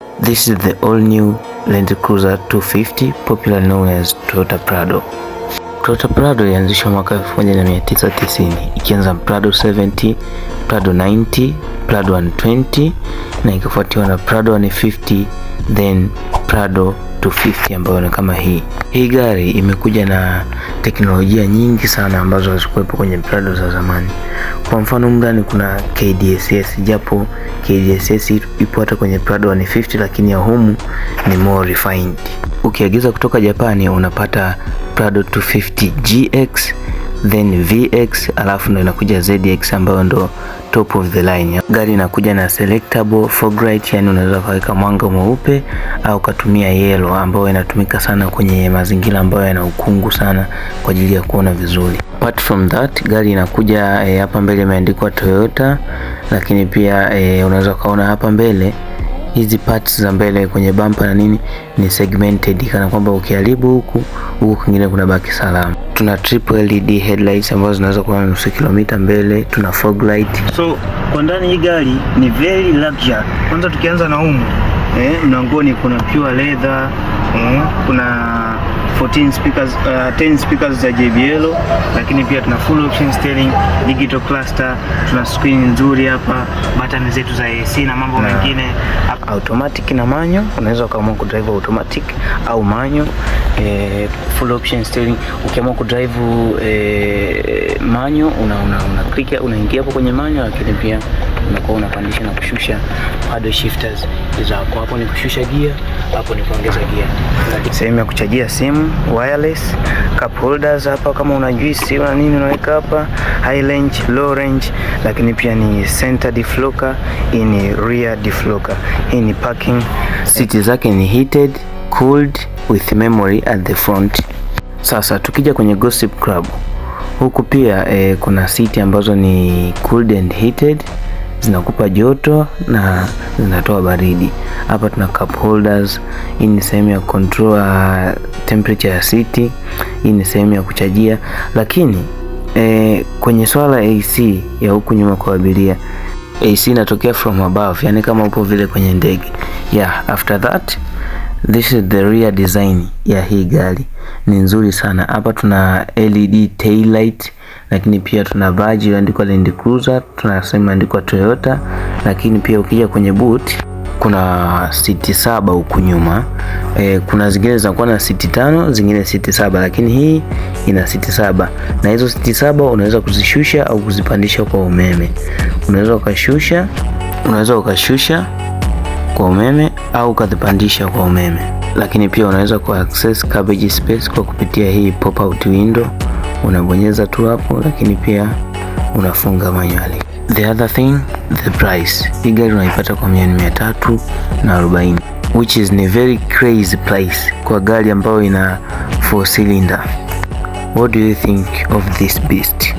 This is the all-new Land Cruiser 250, popularly known as Toyota Prado. Toyota Prado ilianzishwa mwaka 1990 ikianza Prado 70, Prado 90, Prado 120 na ikafuatiwa na Prado 150, then Prado 250 ambayo ni kama hii. Hii gari imekuja na teknolojia nyingi sana ambazo hazikuwepo kwenye Prado za zamani. Kwa mfano ndani kuna KDSS, japo KDSS ipo hata kwenye Prado 150, lakini ya humu ni more refined. Ukiagiza kutoka Japani unapata Prado 250 GX, then VX, alafu ndo inakuja ZX ambayo ndo top of the line. Gari inakuja na selectable fog light, yani unaweza kuweka mwanga mweupe au kutumia yellow ambayo inatumika sana kwenye mazingira ambayo yana ukungu sana kwa ajili ya kuona vizuri. Apart from that, gari inakuja hapa mbele imeandikwa Toyota, lakini pia unaweza kaona hapa mbele hizi parts za mbele kwenye bumper na nini ni segmented, kana kwamba ukiharibu huku kwingine kuna baki salama. Tuna triple LED headlights ambazo zinaweza kuona nusu kilomita mbele. Tuna fog light. So kwa ndani hii gari ni very luxury. Kwanza tukianza na humu mlangoni kuna pure leather, kuna 14 speakers, 10 speakers za JBL, lakini pia tuna full option steering, digital cluster, tuna screen nzuri hapa, button zetu za AC na mambo mengine. Automatic na manual, unaweza ukaamua kudrive automatic au manual. Full option steering, ukiamua kudrive manual una click, unaingia hapo kwenye manual, lakini pia unakuwa unapandisha na kushusha. Paddle shifters hizo hapo ni kushusha gear, hapo ni kuongeza gear. Sehemu ya kuchajia simu wireless, cup holders hapa kama una juice na nini unaweka hapa, high range, low range, lakini pia ni center deflocker, hii ni rear deflocker, hii ni parking. Seat zake ni heated, cooled with memory at the front. Sasa tukija kwenye Gossip Club, huku pia kuna seat ambazo ni cooled and heated, zinakupa joto na zinatoa baridi. Hapa tuna cup holders, hii ni sehemu ya control temperature ya seat, hii ni sehemu ya kuchajia. Lakini kwenye swala AC ya huku nyuma kwa abiria, AC inatokea from above, yani kama upo vile kwenye ndege. After that, this is the rear design ya hii gari. Ni nzuri sana. Hapa tuna LED tail light, lakini pia tuna badge iliyoandikwa Land Cruiser, tunasema andikwa Toyota. Lakini pia ukija kwenye boot kuna siti 7 huku nyuma. Kuna zingine zinakuwa na siti 5, zingine siti 7, lakini hii ina siti 7. Na hizo siti 7 unaweza kuzishusha au kuzipandisha kwa umeme. Unaweza ukashusha kwa umeme au ukazipandisha kwa umeme. Lakini pia unaweza ku access cargo space kwa kupitia hii pop out window, unabonyeza tu hapo, lakini pia unafunga manually. The other thing, the price. Hii gari unaipata kwa 340, which is a very crazy price kwa gari ambayo ina 4 cylinder. What do you think of this beast?